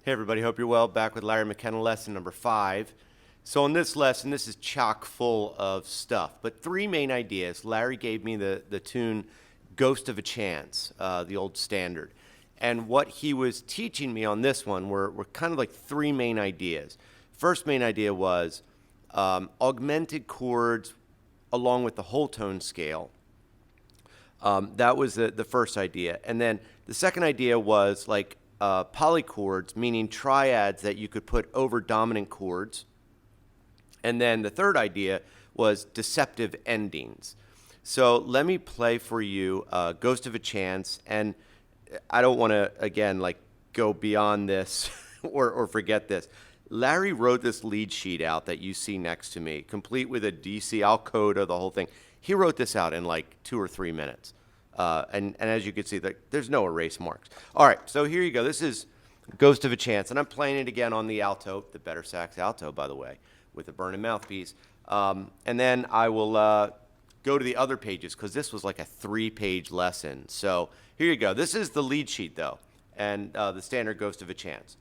Hey everybody, hope you're well. Back with Larry McKenna lesson number 5. So in this lesson, this is chock full of stuff, but 3 main ideas. Larry gave me the tune Ghost of a Chance, the old standard. And what he was teaching me on this one were kind of like 3 main ideas. First main idea was augmented chords along with the whole tone scale. That was the first idea. And then the second idea was like polychords, meaning triads that you could put over dominant chords. And then the third idea was deceptive endings. So let me play for you Ghost of a Chance. And I don't want to, again, like go beyond this or forget this. Larry wrote this lead sheet out that you see next to me, complete with a DC, I'll coda, the whole thing. He wrote this out in like 2 or 3 minutes. And as you can see, there's no erase marks. All right, so here you go. This is Ghost of a Chance, and I'm playing it again on the alto, the better sax alto, by the way, with the burning mouthpiece. And then I will go to the other pages because this was like a 3-page lesson. So here you go. This is the lead sheet, though, and the standard Ghost of a Chance.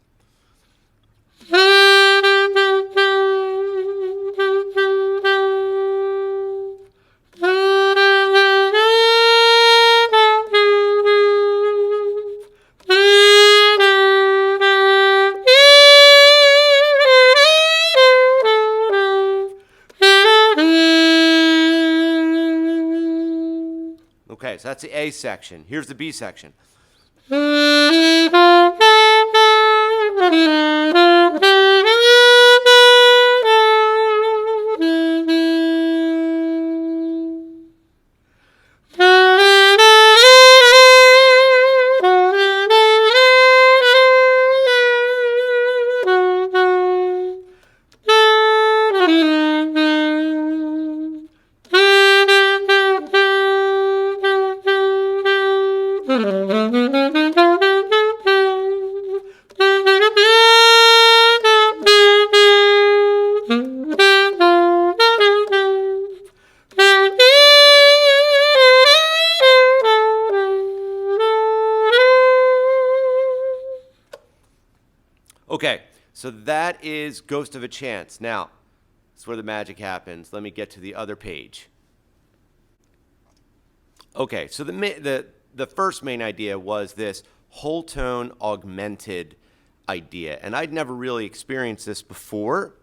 Okay, so that's the A section. Here's the B section. Okay, so that is Ghost of a Chance. Now, that's where the magic happens. Let me get to the other page. Okay, so the first main idea was this whole tone augmented idea, and I'd never really experienced this before.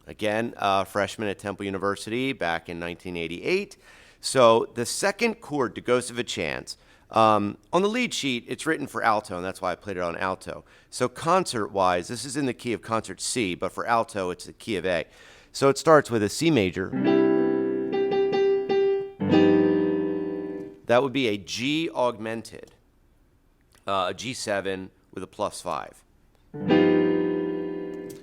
Again, freshman at Temple University back in 1988. So the second chord to Ghost of a Chance, on the lead sheet, it's written for alto, and that's why I played it on alto. So concert-wise, this is in the key of concert C, but for alto, it's the key of A. So it starts with a C major. That would be a G augmented, a G7 with a +5.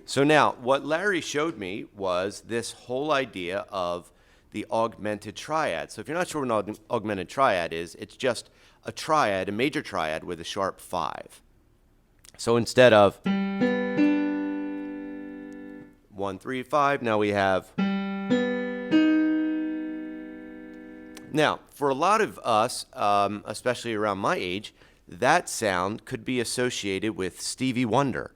So now, what Larry showed me was this whole idea of the augmented triad. So if you're not sure what an augmented triad is, it's just a triad, a major triad with a sharp 5. So instead of 1, 3, 5, now we have. Now, for a lot of us, especially around my age, that sound could be associated with Stevie Wonder.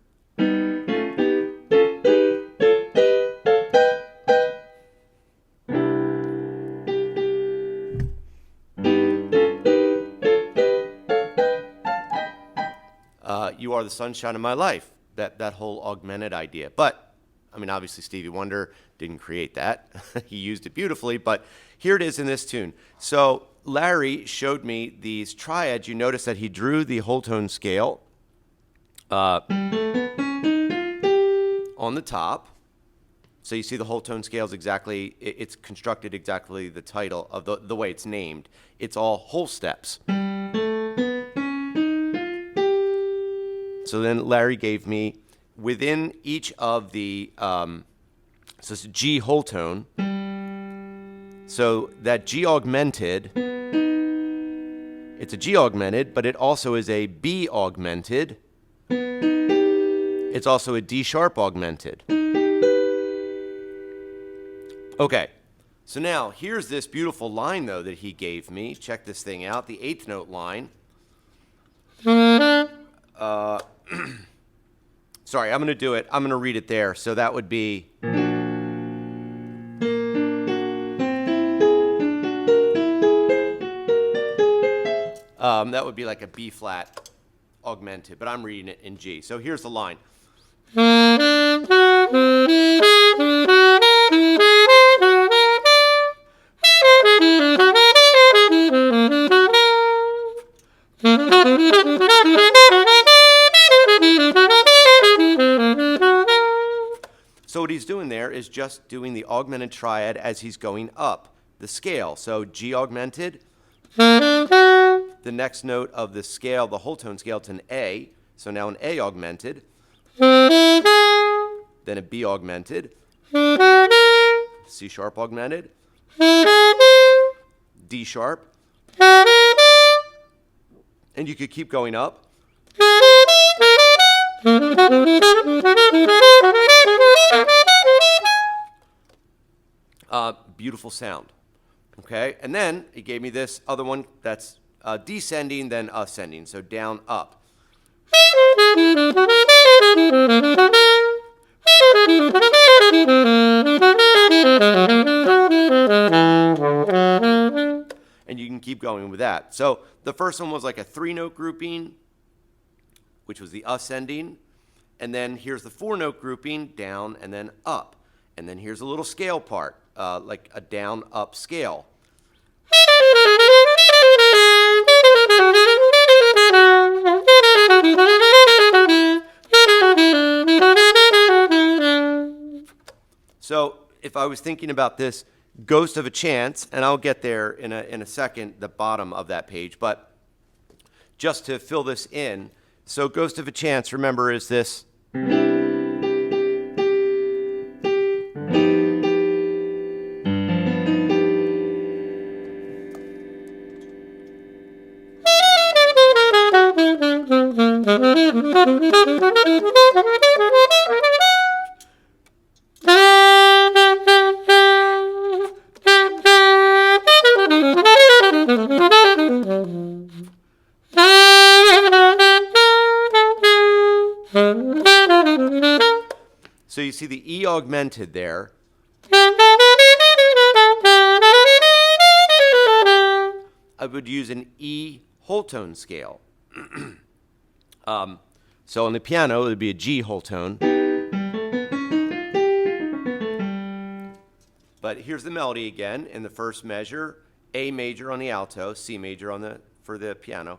You Are the Sunshine of My Life, that whole augmented idea. But, I mean, obviously Stevie Wonder didn't create that. He used it beautifully, but here it is in this tune. So Larry showed me these triads. You notice that he drew the whole tone scale on the top. So you see the whole tone scale is exactly, it's constructed exactly the title of the way it's named. It's all whole steps. So then Larry gave me, within each of the, so it's a G whole tone. So that G augmented, it's a G augmented, but it also is a B augmented. It's also a D sharp augmented. Okay, so now here's this beautiful line, though, that he gave me. Check this thing out, the 8th note line. sorry, I'm going to do it. I'm going to read it there. So that would be. That would be like a B flat augmented, but I'm reading it in G. So here's the line. So what he's doing there is just doing the augmented triad as he's going up the scale. So G augmented. The next note of the scale, the whole tone scale, to an A. So now an A augmented. Then a B augmented. C sharp augmented. D sharp. And you could keep going up. Beautiful sound. Okay, and then he gave me this other one that's descending, then ascending, so down, up. And you can keep going with that. So the first one was like a 3-note grouping, which was the ascending. And then here's the 4-note grouping, down and then up. And then here's a little scale part, like a down, up scale. So if I was thinking about this Ghost of a Chance, and I'll get there in a second, the bottom of that page, but just to fill this in, so Ghost of a Chance, remember, is this. So you see the E augmented there. I would use an E whole tone scale. So on the piano, it would be a G whole tone. But here's the melody again in the first measure. A major on the alto, C major on for the piano.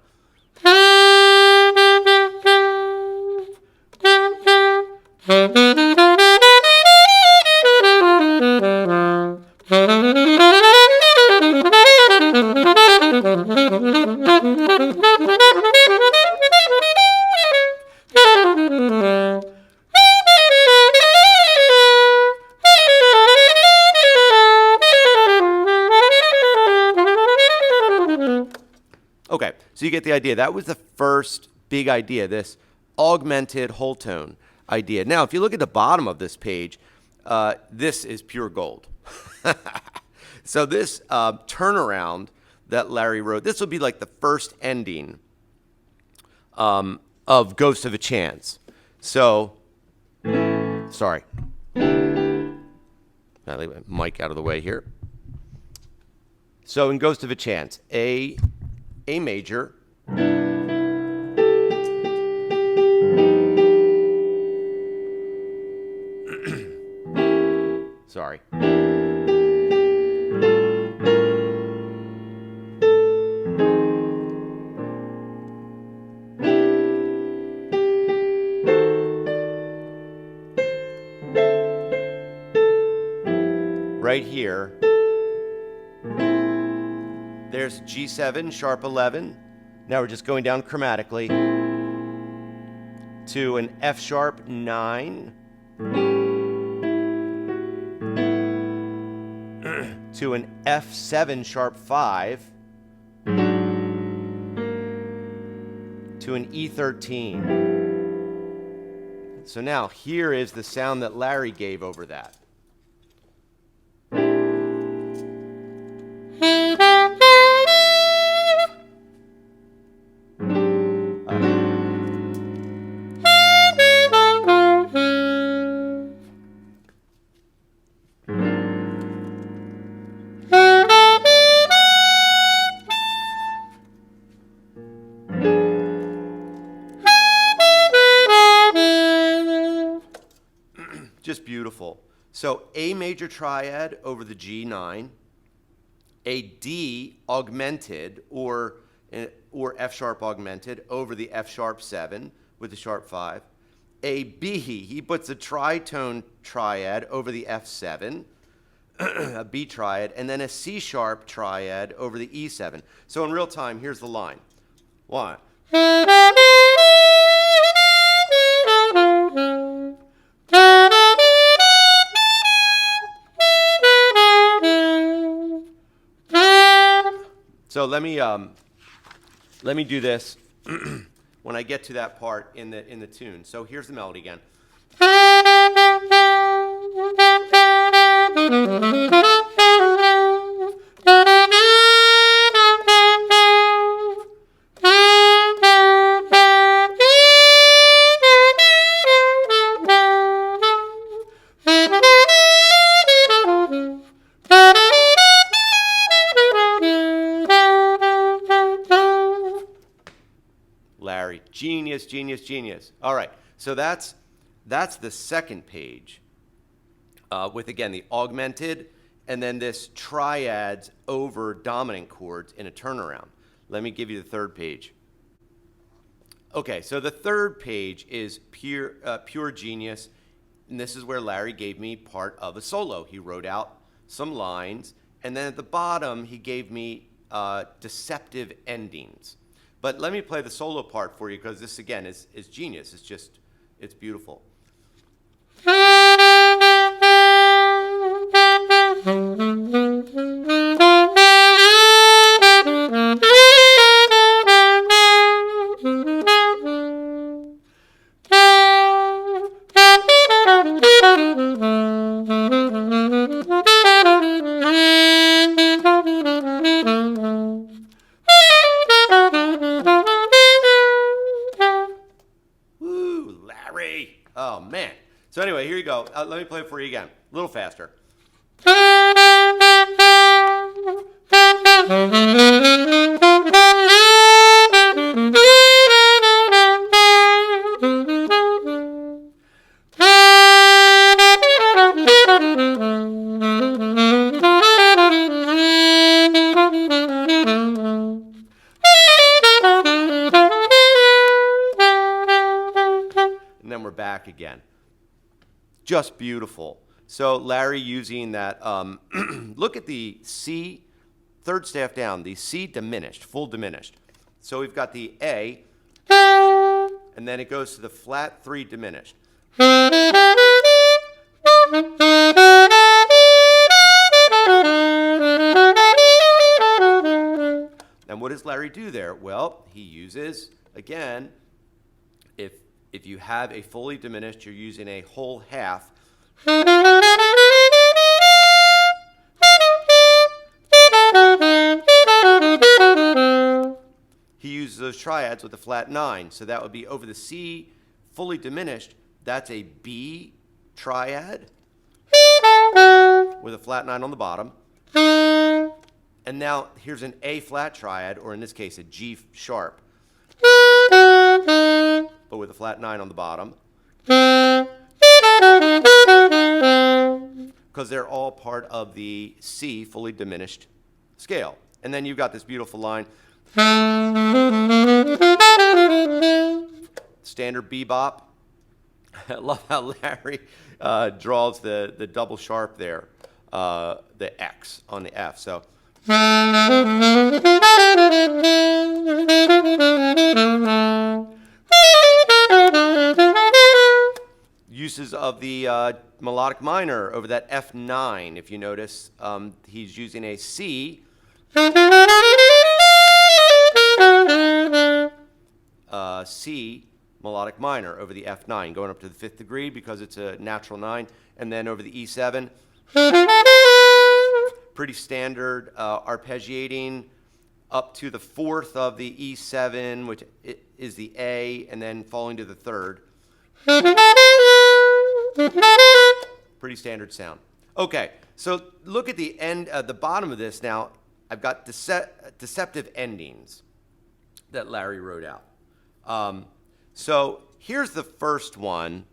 Okay, so you get the idea. That was the first big idea, this augmented whole tone idea. Now, if you look at the bottom of this page, this is pure gold. So this turnaround that Larry wrote, this will be like the first ending of Ghost of a Chance. So, sorry. I'll leave my mic out of the way here. So in Ghost of a Chance, A major, sorry. Right here, there's G7, sharp 11. Now we're just going down chromatically to an F sharp 9, to an F7 sharp 5, to an E13. So now here is the sound that Larry gave over that. Just beautiful. So A major triad over the G9, a D augmented or F sharp augmented over the F sharp 7 with the sharp 5. A B, he puts a tritone triad over the F7, a B triad, and then a C sharp triad over the E7. So in real time, here's the line. 1. So let me do this when I get to that part in the tune. So here's the melody again. Larry, genius, genius, genius. All right, so that's the second page with, again, the augmented and then this triads over dominant chords in a turnaround. Let me give you the third page. Okay, so the third page is pure genius, and this is where Larry gave me part of a solo. He wrote out some lines, and then at the bottom he gave me deceptive endings. But let me play the solo part for you because this, again, is genius. It's beautiful. Oh, man. So anyway, here you go. Let me play it for you again. A little faster. And then we're back again. Just beautiful. So Larry using that, look at the C, third staff down, the C diminished, full diminished. So we've got the A, and then it goes to the flat 3 diminished. And what does Larry do there? Well, he uses, again, if you have a fully diminished, you're using a whole half. He uses those triads with a flat 9. So that would be over the C fully diminished. That's a B triad with a flat 9 on the bottom. And now here's an A flat triad, or in this case, a G sharp, but with a flat 9 on the bottom, because they're all part of the C fully diminished scale. And then you've got this beautiful line, standard bebop. I love how Larry draws the double sharp there, the X on the F. So. Uses of the melodic minor over that F9. If you notice, he's using a C, C melodic minor over the F9, going up to the 5th degree because it's a natural 9, and then over the E7. Pretty standard arpeggiating up to the 4th of the E7, which is the A, and then falling to the 3rd. Pretty standard sound. Okay, so look at the end, the bottom of this now. I've got deceptive endings that Larry wrote out. So here's the first one.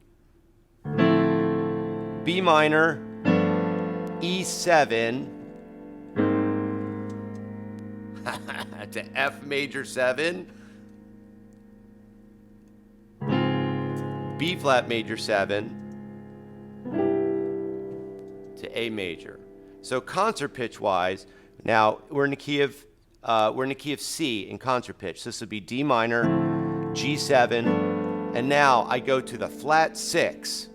B minor, E7, to F major 7, B flat major 7, to A major. So concert pitch wise, now we're in the key of C in concert pitch. This would be D minor, G7, and now I go to the flat 6,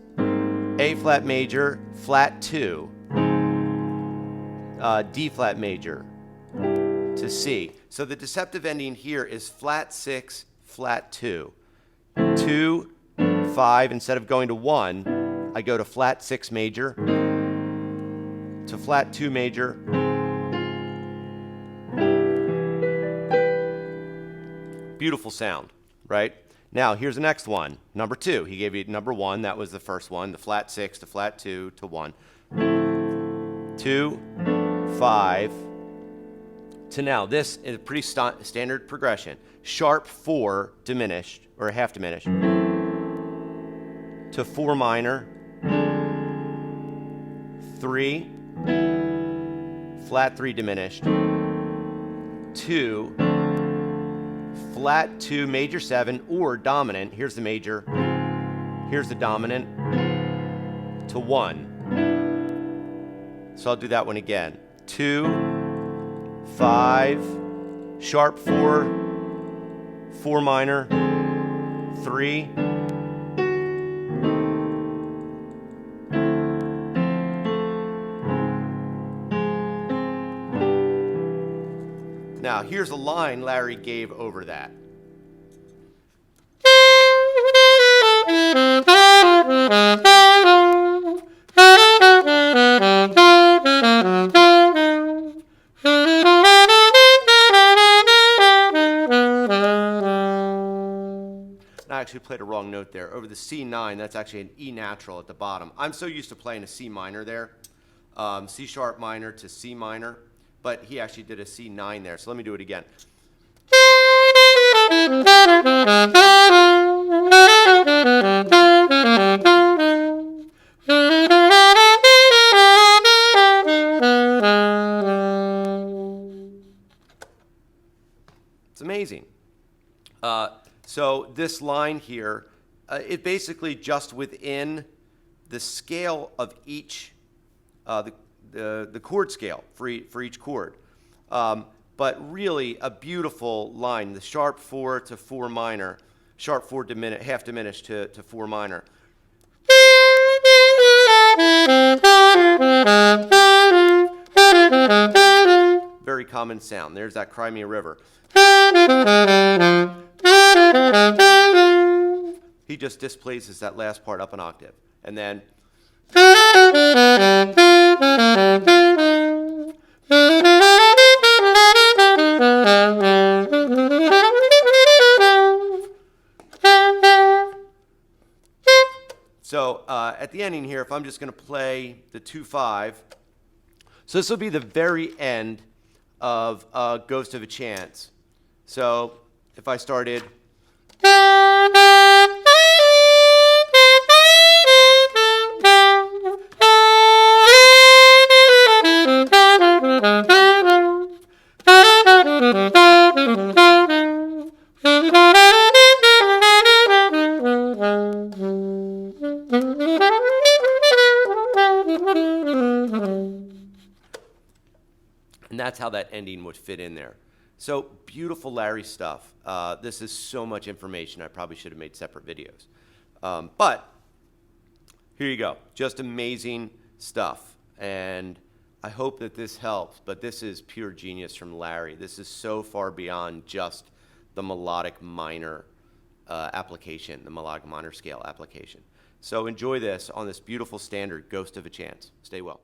A flat major, flat 2, D flat major to C. So the deceptive ending here is flat 6, flat 2. 2, 5, instead of going to 1, I go to flat 6 major, to flat 2 major, beautiful sound, right? Now, here's the next one, number 2. He gave you number 1, that was the first one, the flat 6 to flat 2 to 1. 2, 5, to now. This is a pretty standard progression. Sharp 4 diminished, or half diminished, to 4 minor, 3, flat 3 diminished, 2, flat 2 major 7, or dominant. Here's the major, here's the dominant, to 1. So I'll do that one again. 2, 5, sharp 4, 4 minor, 3, now here's a line Larry gave over that. I actually played a wrong note there. Over the C9, that's actually an E natural at the bottom. I'm so used to playing a C minor there. C sharp minor to C minor, but he actually did a C9 there. So let me do it again. It's amazing. So this line here, it basically just within the scale of each, the chord scale for each chord. But really a beautiful line, the sharp 4 to 4 minor, sharp 4 half diminished to 4 minor. Very common sound. There's that Cry Me a River. He just displaces that last part up an octave. And then so at the ending here, if I'm just going to play the 2-5, so this will be the very end of Ghost of a Chance. So if I started, and that's how that ending would fit in there. So beautiful Larry stuff. This is so much information. I probably should have made separate videos. But here you go. Just amazing stuff. And I hope that this helps. But this is pure genius from Larry. This is so far beyond just the melodic minor application, the melodic minor scale application. So enjoy this on this beautiful standard, Ghost of a Chance. Stay well.